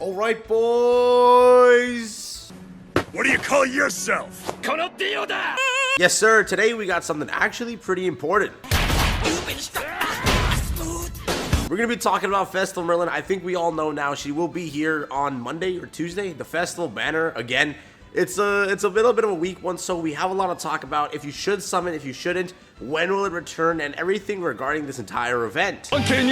All right, boys. What do you call yourself? Yes, sir. Today we got something actually pretty important. We're going to be talking about Festival Merlin. I think we all know now she will be here on Monday or Tuesday. The Festival Banner, again, it's a little bit of a weak one, so we have a lot to talk about. If you should summon, if you shouldn't, when will it return, and everything regarding this entire event. If you're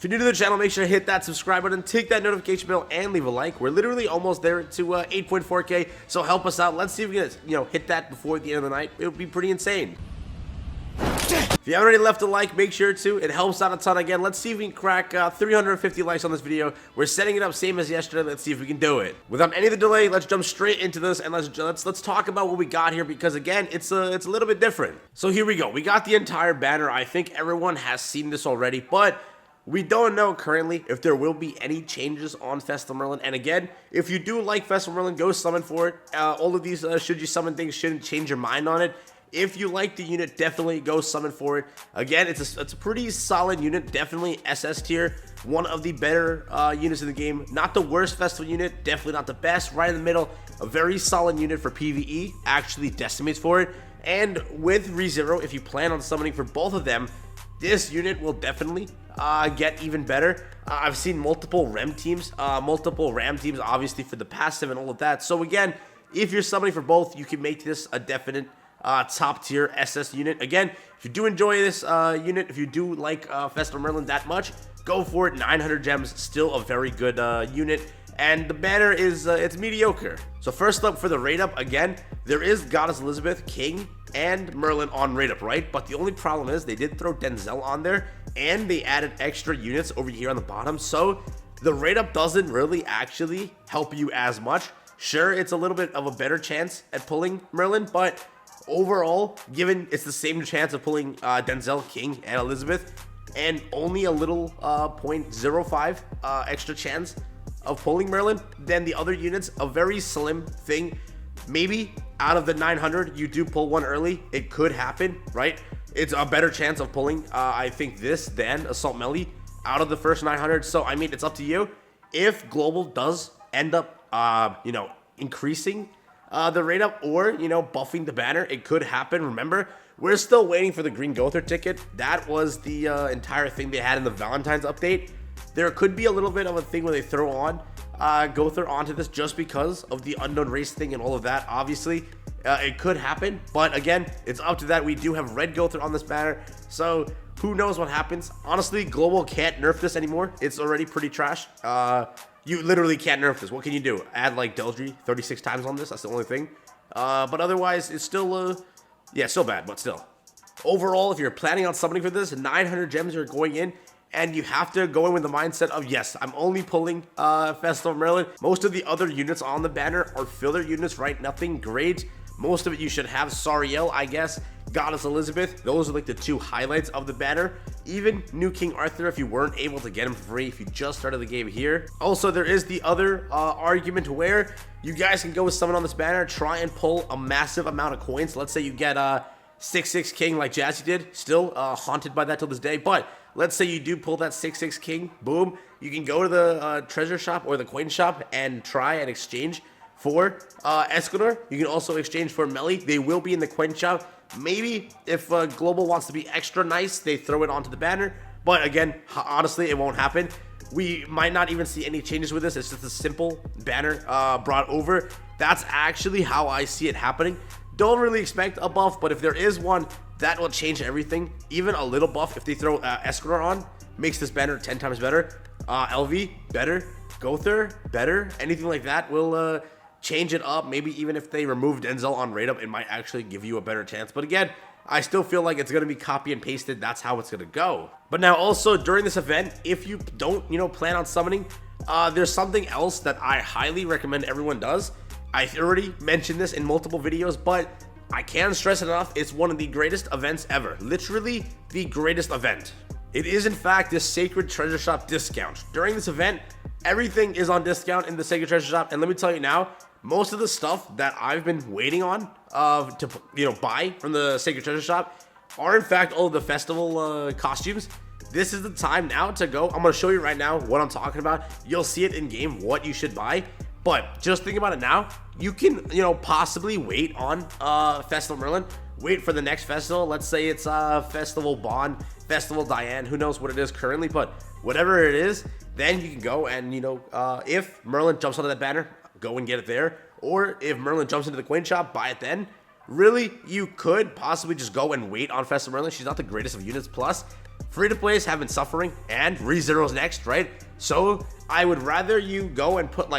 new to the channel, make sure to hit that subscribe button, tick that notification bell, and leave a like. We're literally almost there to 8.4K, so help us out. Let's see if we can, hit that before the end of the night. It would be pretty insane. If you haven't already left a like, make sure to. It helps out a ton. Again, let's see if we can crack 350 likes on this video. We're setting it up same as yesterday. Let's see if we can do it. Without any of the delay, let's jump straight into this and let's talk about what we got here, because again, it's a little bit different. So here we go. We got the entire banner. I think everyone has seen this already, but we don't know currently if there will be any changes on Festival Merlin. And again, if you do like Festival Merlin, go summon for it. All of these should you summon things shouldn't change your mind on it. If you like the unit, definitely go summon for it. Again, it's a pretty solid unit, definitely SS tier, one of the better units in the game. Not the worst Festival unit, definitely not the best, right in the middle. A very solid unit for PvE, actually decimates for it. And with ReZero, if you plan on summoning for both of them, this unit will definitely get even better. I've seen multiple RAM teams, obviously for the passive and all of that. So again, if you're summoning for both, you can make this a definite top tier SS unit. Again, if you do enjoy this unit, if you do like Festival Merlin that much, go for it. 900 gems, still a very good unit. And the banner is it's mediocre. So first up for the rate up, again, there is Goddess Elizabeth, King, and Merlin on rate up, right? But the only problem is they did throw Denzel on there, and they added extra units over here on the bottom. So the rate up doesn't really actually help you as much. Sure, it's a little bit of a better chance at pulling Merlin, but overall, given it's the same chance of pulling Denzel, King, and Elizabeth, and only a little 0.05 extra chance of pulling Merlin, then the other units, a very slim thing. Maybe out of the 900, you do pull one early. It could happen, right? It's a better chance of pulling, I think, this than Assault Melee out of the first 900. So, I mean, it's up to you. If Global does end up, increasing the rate up or, buffing the banner, it could happen. Remember, we're still waiting for the green Gother ticket. That was the entire thing they had in the Valentine's update. There could be a little bit of a thing where they throw on Gother onto this just because of the unknown race thing and all of that. Obviously, it could happen, but again, it's up to that. We do have red Gother on this banner, so who knows what happens. Honestly, Global can't nerf this anymore. It's already pretty trash. You literally can't nerf this. What can you do? Add like Deldry 36 times on this? That's the only thing. But otherwise, it's still, still bad, but still. Overall, if you're planning on summoning for this, 900 gems are going in, and you have to go in with the mindset of, yes, I'm only pulling Festival Merlin. Most of the other units on the banner are filler units, right? Nothing great. Most of it you should have. Sariel, I guess. Goddess Elizabeth. Those are like the two highlights of the banner. Even new King Arthur, if you weren't able to get him for free, if you just started the game here. Also, there is the other argument where you guys can go with someone on this banner, try and pull a massive amount of coins. Let's say you get 6/6 King like Jazzy did. Still haunted by that till this day. But let's say you do pull that 6/6 King. Boom. You can go to the treasure shop or the coin shop and try and exchange for Escanor. You can also exchange for Melly. They will be in the coin shop. Maybe if Global wants to be extra nice, they throw it onto the banner. But again, honestly, it won't happen. We might not even see any changes with this. It's just a simple banner brought over. That's actually how I see it happening. Don't really expect a buff, but if there is one, that will change everything. Even a little buff, if they throw Escanor on, makes this banner 10 times better. LV, better. Gother, better. Anything like that will change it up. Maybe even if they remove Denzel on rate up, it might actually give you a better chance. But again, I still feel like it's going to be copy and pasted. That's how it's going to go. But now also during this event, if you don't, plan on summoning, there's something else that I highly recommend everyone does. I already mentioned this in multiple videos, but I can't stress it enough. It's one of the greatest events ever. Literally the greatest event. It is in fact this Sacred Treasure Shop discount. During this event, everything is on discount in the Sacred Treasure Shop. And let me tell you now, most of the stuff that I've been waiting on to buy from the Sacred Treasure Shop are in fact all of the festival costumes. this is the time now to go. I'm going to show you right now what I'm talking about. You'll see it in game, what you should buy. But just think about it now. You can, possibly wait on Festival Merlin. Wait for the next festival. Let's say it's Festival Bond, Festival Diane. Who knows what it is currently, but whatever it is, then you can go and, if Merlin jumps onto that banner, go and get it there. Or if Merlin jumps into the coin shop, buy it then. Really, you could possibly just go and wait on Festival Merlin. She's not the greatest of units. Plus, free-to-plays have been suffering, and ReZero's next, right? So I would rather you go and put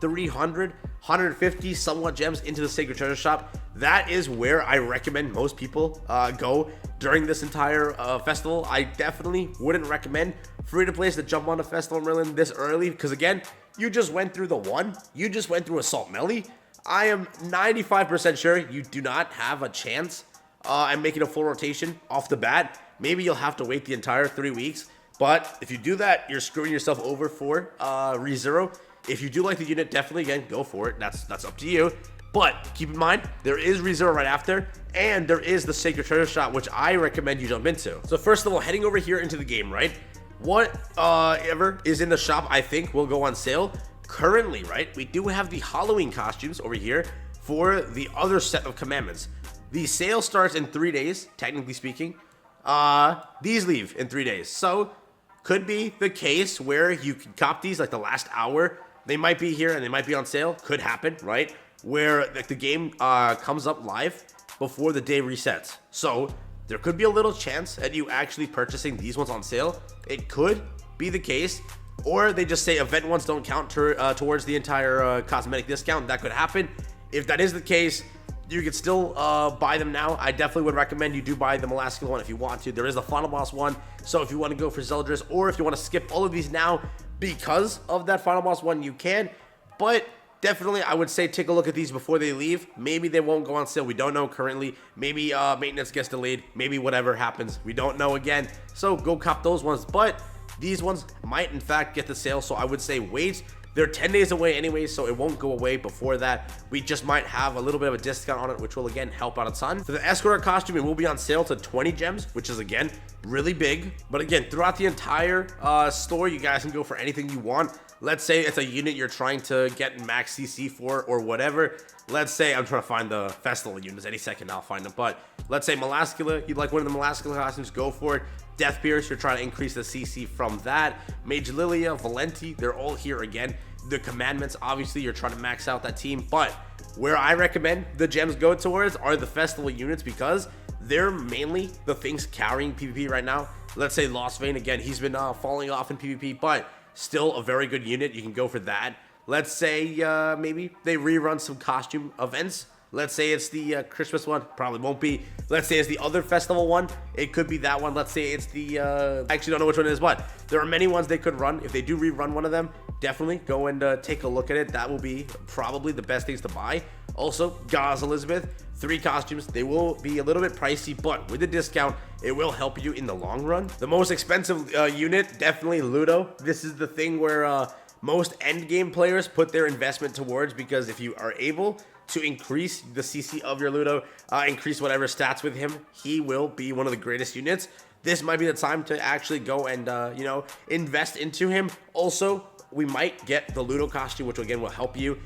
300, 150 somewhat gems into the Sacred Treasure Shop. That is where I recommend most people go during this entire festival. I definitely wouldn't recommend free-to-plays to jump on a Festival Merlin this early, because again, you just went through the one. You just went through Assault Melee. I am 95% sure you do not have a chance at making a full rotation off the bat. Maybe you'll have to wait the entire 3 weeks, but if you do that, you're screwing yourself over for ReZero. If you do like the unit, definitely, again, go for it. That's up to you. But keep in mind, there is ReZero right after, and there is the Sacred Treasure Shop, which I recommend you jump into. So first of all, heading over here into the game, right? Whatever is in the shop, I think, will go on sale. Currently, right, we do have the Halloween costumes over here for the other set of commandments. The sale starts in 3 days, technically speaking. These leave in 3 days. So, could be the case where you can cop these like the last hour. They might be here and they might be on sale. Could happen, right? Where the game comes up live before the day resets. So, there could be a little chance at you actually purchasing these ones on sale. It could be the case. Or they just say event ones don't count towards the entire cosmetic discount. That could happen. If that is the case, you can still buy them now. I definitely would recommend you do buy the Molasses one if you want to. There is the Final Boss one. So if you want to go for Zeldris, or if you want to skip all of these now because of that Final Boss one, you can. But definitely, I would say take a look at these before they leave. Maybe they won't go on sale. We don't know currently. Maybe maintenance gets delayed. Maybe whatever happens. We don't know again. So go cop those ones. But these ones might, in fact, get the sale, so I would say wait. They're 10 days away anyway, so it won't go away before that. We just might have a little bit of a discount on it, which will, again, help out a ton. For the Escort costume, it will be on sale to 20 gems, which is, again, really big. But, again, throughout the entire store, you guys can go for anything you want. Let's say it's a unit you're trying to get max CC for or whatever. Let's say I'm trying to find the festival units. Any second, I'll find them. But let's say Molascula, you'd like one of the Molascula costumes, go for it. Death Pierce, you're trying to increase the CC from that. Mage Lilia, Valenti, they're all here again. The commandments, obviously, you're trying to max out that team. But where I recommend the gems go towards are the festival units, because they're mainly the things carrying PvP right now. Let's say Lost Vein, again, he's been falling off in PvP, but still a very good unit. You can go for that. Let's say maybe they rerun some costume events. Let's say it's the Christmas one. Probably won't be. Let's say it's the other festival one. It could be that one. Let's say it's the... I actually don't know which one it is, but there are many ones they could run. If they do rerun one of them, definitely go and take a look at it. That will be probably the best things to buy. Also, Gaz Elizabeth, 3 costumes. They will be a little bit pricey, but with the discount, it will help you in the long run. The most expensive unit, definitely Ludo. This is the thing where most endgame players put their investment towards, because if you are able to increase the CC of your Ludo, increase whatever stats with him, he will be one of the greatest units. This might be the time to actually go and, invest into him. Also, we might get the Ludo costume, which again will help you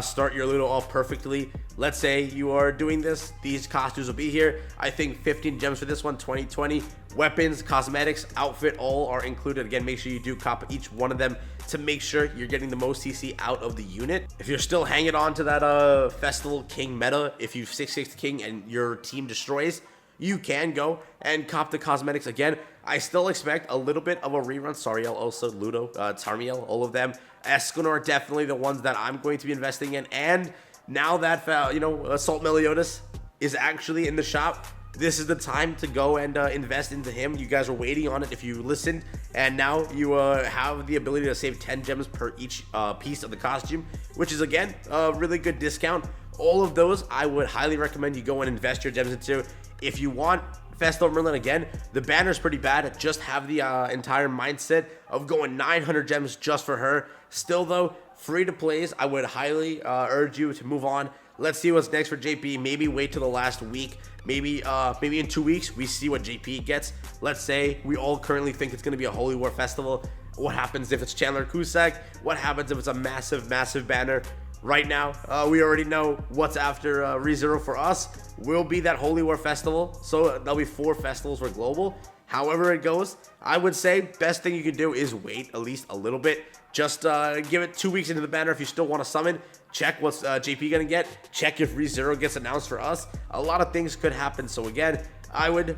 start your Ludo off perfectly. Let's say you are doing this, these costumes will be here. I think 15 gems for this one, 20. Weapons, cosmetics, outfit, all are included. Again, make sure you do cop each one of them to make sure you're getting the most CC out of the unit. If you're still hanging on to that Festival King meta, if you 6/6 King and your team destroys, you can go and cop the cosmetics again. I still expect a little bit of a rerun. Sariel, also Ludo, Tarmiel, all of them. Escanor, definitely the ones that I'm going to be investing in. And now that, Assault Meliodas is actually in the shop, this is the time to go and invest into him. You guys are waiting on it if you listen, and now you have the ability to save 10 gems per each piece of the costume, which is, again, a really good discount. All of those, I would highly recommend you go and invest your gems into. If you want Festival Merlin again, the banner's pretty bad. Just have the entire mindset of going 900 gems just for her. Still, though, free to plays, I would highly urge you to move on. let's see what's next for JP. Maybe wait till the last week. Maybe in 2 weeks, we see what JP gets. Let's say we all currently think it's going to be a Holy War Festival. What happens if it's Chandler Cusack? What happens if it's a massive, massive banner? Right now, we already know what's after ReZero for us will be that Holy War Festival. So there'll be 4 festivals for global. However it goes, I would say best thing you can do is wait at least a little bit. Just give it 2 weeks into the banner if you still want to summon. Check what's JP gonna get. Check if ReZero gets announced for us. A lot of things could happen. So again, I would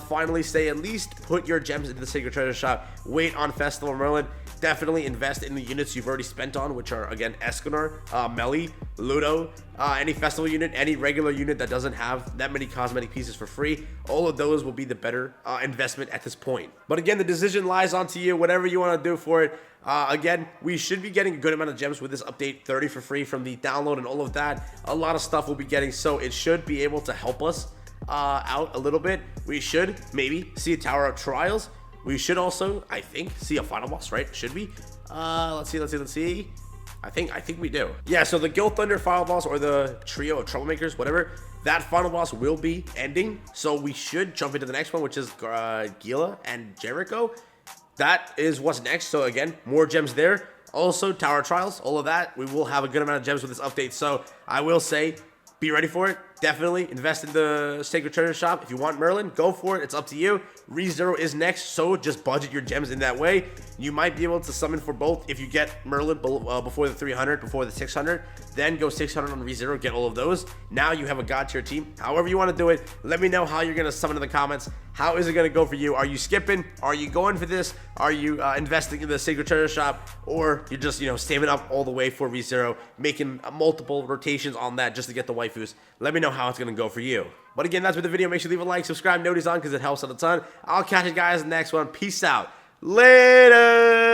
finally say at least put your gems into the Sacred Treasure Shop. Wait on Festival Merlin. Definitely invest in the units you've already spent on, which are, again, Escanor, Melly, Ludo, any festival unit, any regular unit that doesn't have that many cosmetic pieces for free. All of those will be the better investment at this point. But again, the decision lies onto you, whatever you want to do for it. Again, we should be getting a good amount of gems with this update, 30 for free from the download and all of that. A lot of stuff we'll be getting, so it should be able to help us out a little bit. We should maybe see a Tower of Trials. We should also, I think, see a final boss, right? Should we? Let's see. I think we do. Yeah, so the Guild Thunder final boss, or the trio of troublemakers, whatever, that final boss will be ending. So we should jump into the next one, which is Gila and Jericho. That is what's next. So again, more gems there. Also, Tower of Trials, all of that. We will have a good amount of gems with this update. So I will say, be ready for it. Definitely invest in the Sacred Treasure Shop. If you want Merlin, go for it. It's up to you. ReZero is next, so just budget your gems in that way. You might be able to summon for both if you get Merlin before the 300, before the 600. Then go 600 on ReZero, get all of those. Now you have a god tier team. However you want to do it, let me know how you're going to summon in the comments. How is it going to go for you? Are you skipping? Are you going for this? Are you investing in the Sacred Treasure Shop? Or you're just, saving up all the way for ReZero, making multiple rotations on that just to get the waifus? Let me know how it's going to go for you. But again, that's for the video. Make sure you leave a like, subscribe, notice on because it helps out a ton. I'll catch you guys in the next one. Peace out. Later.